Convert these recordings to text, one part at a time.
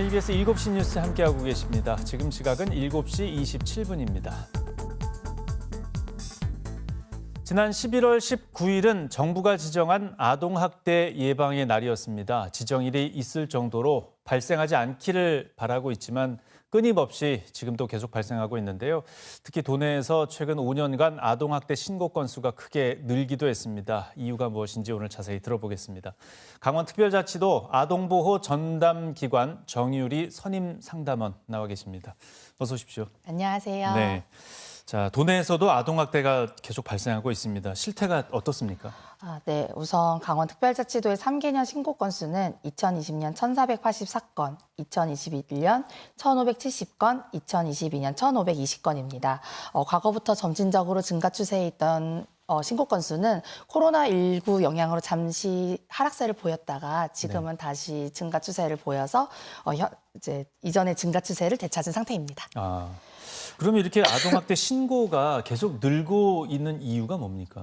KBS 7시 뉴스 함께하고 계십니다. 지금 시각은 7시 27분입니다. 지난 11월 19일은 정부가 지정한 아동학대 예방의 날이었습니다. 지정일이 있을 정도로 발생하지 않기를 바라고 있지만 끊임없이 지금도 계속 발생하고 있는데요. 특히 도내에서 최근 5년간 아동학대 신고 건수가 크게 늘기도 했습니다. 이유가 무엇인지 오늘 자세히 들어보겠습니다. 강원특별자치도 아동보호 전담기관 정유리 선임상담원 나와 계십니다. 어서 오십시오. 안녕하세요. 네. 자, 도내에서도 아동학대가 계속 발생하고 있습니다. 실태가 어떻습니까? 네. 우선 강원특별자치도의 3개년 신고 건수는 2020년 1,484건, 2021년 1,570건, 2022년 1,520건입니다. 과거부터 점진적으로 증가 추세에 있던 신고 건수는 코로나19 영향으로 잠시 하락세를 보였다가 지금은 다시 증가 추세를 보여서 이제 이전의 증가 추세를 되찾은 상태입니다. 그럼 이렇게 아동학대 신고가 계속 늘고 있는 이유가 뭡니까?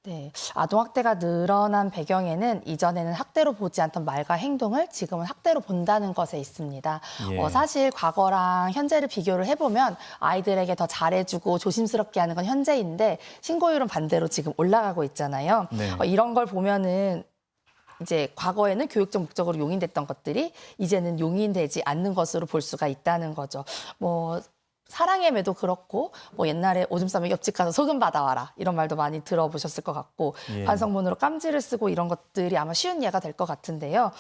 네, 아동학대가 늘어난 배경에는 이전에는 학대로 보지 않던 말과 행동을 지금은 학대로 본다는 것에 있습니다. 예. 사실 과거랑 현재를 비교를 해보면 아이들에게 더 잘해주고 조심스럽게 하는 건 현재인데 신고율은 반대로 지금 올라가고 있잖아요. 네. 이런 걸 보면은 이제 과거에는 교육적 목적으로 용인됐던 것들이 이제는 용인되지 않는 것으로 볼 수가 있다는 거죠. 사랑의 매도 그렇고 옛날에 오줌 싸면 옆집 가서 소금 받아와라 이런 말도 많이 들어보셨을 것 같고 예. 반성문으로 깜지를 쓰고 이런 것들이 아마 쉬운 예가 될 것 같은데요.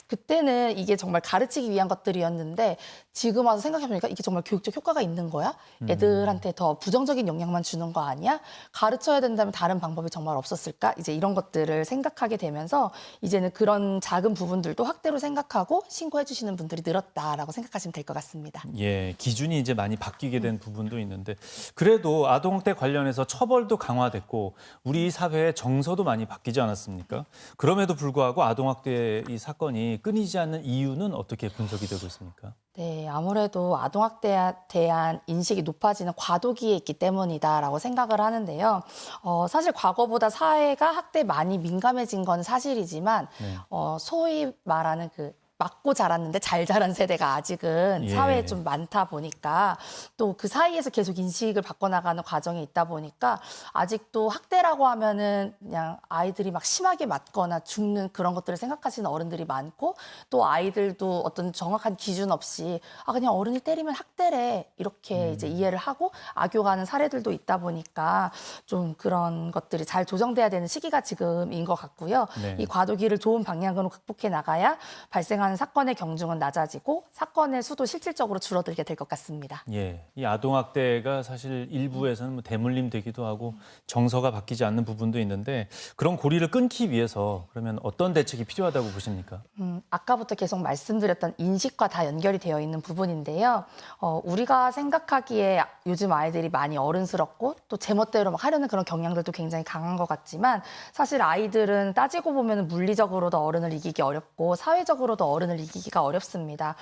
그때는 이게 정말 가르치기 위한 것들이었는데 지금 와서 생각해보니까 이게 정말 교육적 효과가 있는 거야? 애들한테 더 부정적인 영향만 주는 거 아니야? 가르쳐야 된다면 다른 방법이 정말 없었을까? 이제 이런 것들을 생각하게 되면서 이제는 그런 작은 부분들도 학대로 생각하고 신고해 주시는 분들이 늘었다라고 생각하시면 될 것 같습니다. 예, 기준이 이제 많이 바뀌게 된 부분도 있는데 그래도 아동학대 관련해서 처벌도 강화됐고 우리 사회의 정서도 많이 바뀌지 않았습니까? 그럼에도 불구하고 아동학대 이 사건이 끊이지 않는 이유는 어떻게 분석이 되고 있습니까? 네, 아무래도 아동학대에 대한 인식이 높아지는 과도기에 있기 때문이다라고 생각을 하는데요. 사실 과거보다 사회가 학대에 많이 민감해진 건 사실이지만 소위 말하는 맞고 자랐는데 잘 자란 세대가 아직은 사회에 좀 많다 보니까 또 그 사이에서 계속 인식을 바꿔나가는 과정이 있다 보니까 아직도 학대라고 하면은 그냥 아이들이 막 심하게 맞거나 죽는 그런 것들을 생각하시는 어른들이 많고 또 아이들도 어떤 정확한 기준 없이 그냥 어른이 때리면 학대래 이렇게 이제 이해를 하고 악용하는 사례들도 있다 보니까 좀 그런 것들이 잘 조정돼야 되는 시기가 지금인 것 같고요. 네. 이 과도기를 좋은 방향으로 극복해 나가야 발생하는 사건의 경중은 낮아지고 사건의 수도 실질적으로 줄어들게 될 것 같습니다. 예, 이 아동학대가 사실 일부에서는 대물림 되기도 하고 정서가 바뀌지 않는 부분도 있는데 그런 고리를 끊기 위해서 그러면 어떤 대책이 필요하다고 보십니까? 아까부터 계속 말씀드렸던 인식과 다 연결이 되어 있는 부분인데요. 우리가 생각하기에 요즘 아이들이 많이 어른스럽고 또 제멋대로 막 하려는 그런 경향들도 굉장히 강한 것 같지만 사실 아이들은 따지고 보면 물리적으로도 어른을 이기기 어렵고 사회적으로도 어른을 이기기가 어렵습니다.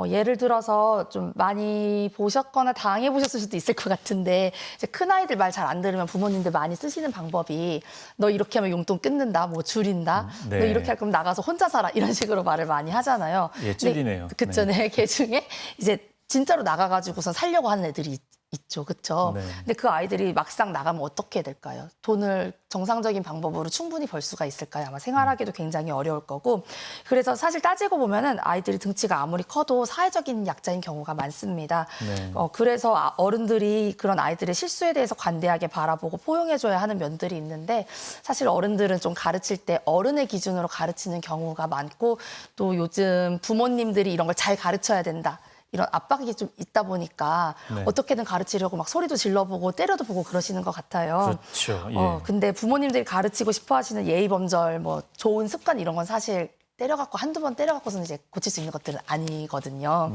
예를 들어서 좀 많이 보셨거나 당해보셨을 수도 있을 것 같은데 이제 큰아이들 말 잘 안 들으면 부모님들 많이 쓰시는 방법이 너 이렇게 하면 용돈 끊는다, 줄인다, 너 이렇게 할 거면 나가서 혼자 살아 이런 식으로 말을 많이 하잖아요. 예, 찔리네요. 그쵸, 네. 걔 중에 이제 진짜로 나가가지고선 살려고 하는 애들이 있죠. 그렇죠. 네. 근데 그 아이들이 막상 나가면 어떻게 될까요? 돈을 정상적인 방법으로 충분히 벌 수가 있을까요? 아마 생활하기도 굉장히 어려울 거고. 그래서 사실 따지고 보면은 아이들이 등치가 아무리 커도 사회적인 약자인 경우가 많습니다. 네. 그래서 어른들이 그런 아이들의 실수에 대해서 관대하게 바라보고 포용해줘야 하는 면들이 있는데 사실 어른들은 좀 가르칠 때 어른의 기준으로 가르치는 경우가 많고 또 요즘 부모님들이 이런 걸 잘 가르쳐야 된다. 이런 압박이 좀 있다 보니까 어떻게든 가르치려고 막 소리도 질러보고 때려도 보고 그러시는 것 같아요. 그렇죠. 예. 근데 부모님들이 가르치고 싶어 하시는 예의범절, 좋은 습관 이런 건 사실 때려갖고 한두 번 때려갖고서는 이제 고칠 수 있는 것들은 아니거든요.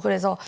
그래서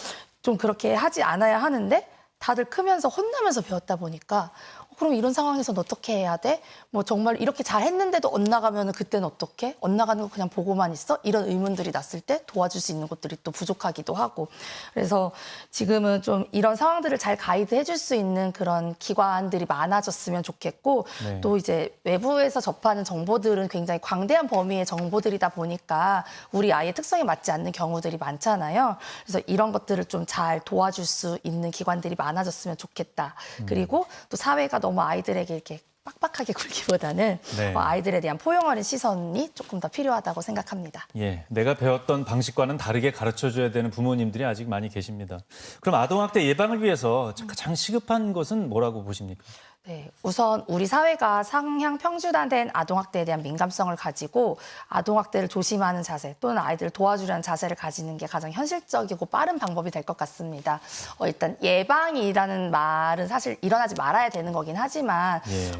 좀 그렇게 하지 않아야 하는데 다들 크면서 혼나면서 배웠다 보니까 그럼 이런 상황에서는 어떻게 해야 돼? 뭐 정말 이렇게 잘 했는데도 엇나가면 그때는 어떻게? 엇나가는 거 그냥 보고만 있어? 이런 의문들이 났을 때 도와줄 수 있는 곳들이 또 부족하기도 하고. 그래서 지금은 좀 이런 상황들을 잘 가이드해 줄 수 있는 그런 기관들이 많아졌으면 좋겠고 네. 또 이제 외부에서 접하는 정보들은 굉장히 광대한 범위의 정보들이다 보니까 우리 아이의 특성에 맞지 않는 경우들이 많잖아요. 그래서 이런 것들을 좀 잘 도와줄 수 있는 기관들이 많아졌으면 좋겠다. 그리고 또 사회가 너무 아이들에게 이렇게 빡빡하게 굴기보다는 네. 아이들에 대한 포용어린 시선이 조금 더 필요하다고 생각합니다. 예, 내가 배웠던 방식과는 다르게 가르쳐줘야 되는 부모님들이 아직 많이 계십니다. 그럼 아동학대 예방을 위해서 가장 시급한 것은 뭐라고 보십니까? 네, 우선 우리 사회가 상향 평준화된 아동학대에 대한 민감성을 가지고 아동학대를 조심하는 자세 또는 아이들을 도와주려는 자세를 가지는 게 가장 현실적이고 빠른 방법이 될 것 같습니다. 일단 예방이라는 말은 사실 일어나지 말아야 되는 거긴 하지만 예.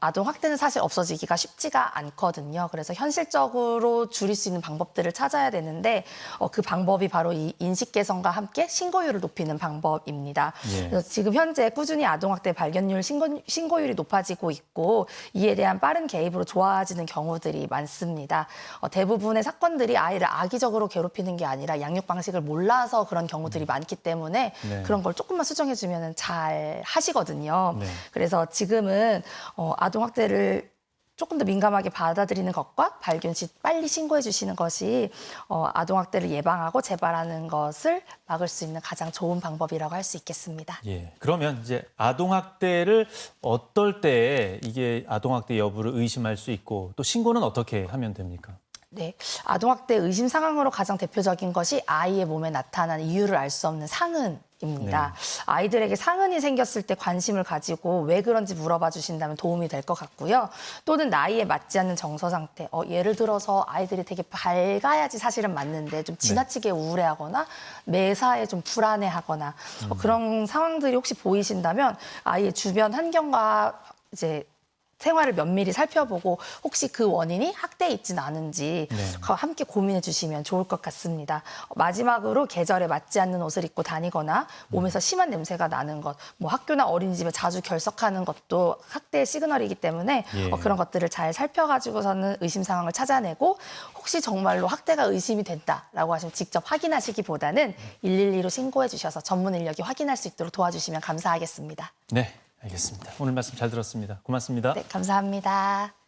아동학대는 사실 없어지기가 쉽지가 않거든요. 그래서 현실적으로 줄일 수 있는 방법들을 찾아야 되는데 그 방법이 바로 이 인식 개선과 함께 신고율을 높이는 방법입니다. 예. 그래서 지금 현재 꾸준히 아동학대 발견율 신고율이 높아지고 있고 이에 대한 빠른 개입으로 좋아지는 경우들이 많습니다. 대부분의 사건들이 아이를 악의적으로 괴롭히는 게 아니라 양육 방식을 몰라서 그런 경우들이 많기 때문에 네. 그런 걸 조금만 수정해주면 잘 하시거든요. 네. 그래서 지금은 아동학대를 조금 더 민감하게 받아들이는 것과 발견 시 빨리 신고해 주시는 것이 아동학대를 예방하고 재발하는 것을 막을 수 있는 가장 좋은 방법이라고 할 수 있겠습니다. 예. 그러면 이제 아동학대를 어떨 때 이게 아동학대 여부를 의심할 수 있고 또 신고는 어떻게 하면 됩니까? 네, 아동학대 의심 상황으로 가장 대표적인 것이 아이의 몸에 나타난 이유를 알 수 없는 상흔입니다. 아이들에게 상흔이 생겼을 때 관심을 가지고 왜 그런지 물어봐 주신다면 도움이 될 것 같고요. 또는 나이에 맞지 않는 정서 상태, 예를 들어서 아이들이 되게 밝아야지 사실은 맞는데 좀 지나치게 우울해하거나 매사에 좀 불안해하거나 그런 상황들이 혹시 보이신다면 아이의 주변 환경과 이제 생활을 면밀히 살펴보고 혹시 그 원인이 학대에 있지는 않은지 네. 함께 고민해 주시면 좋을 것 같습니다. 마지막으로 계절에 맞지 않는 옷을 입고 다니거나 몸에서 심한 냄새가 나는 것, 뭐 학교나 어린이집에 자주 결석하는 것도 학대의 시그널이기 때문에 예. 그런 것들을 잘 살펴가지고서는 의심 상황을 찾아내고 혹시 정말로 학대가 의심이 된다라고 하시면 직접 확인하시기보다는 112로 신고해 주셔서 전문 인력이 확인할 수 있도록 도와주시면 감사하겠습니다. 네, 알겠습니다. 오늘 말씀 잘 들었습니다. 고맙습니다. 네, 감사합니다.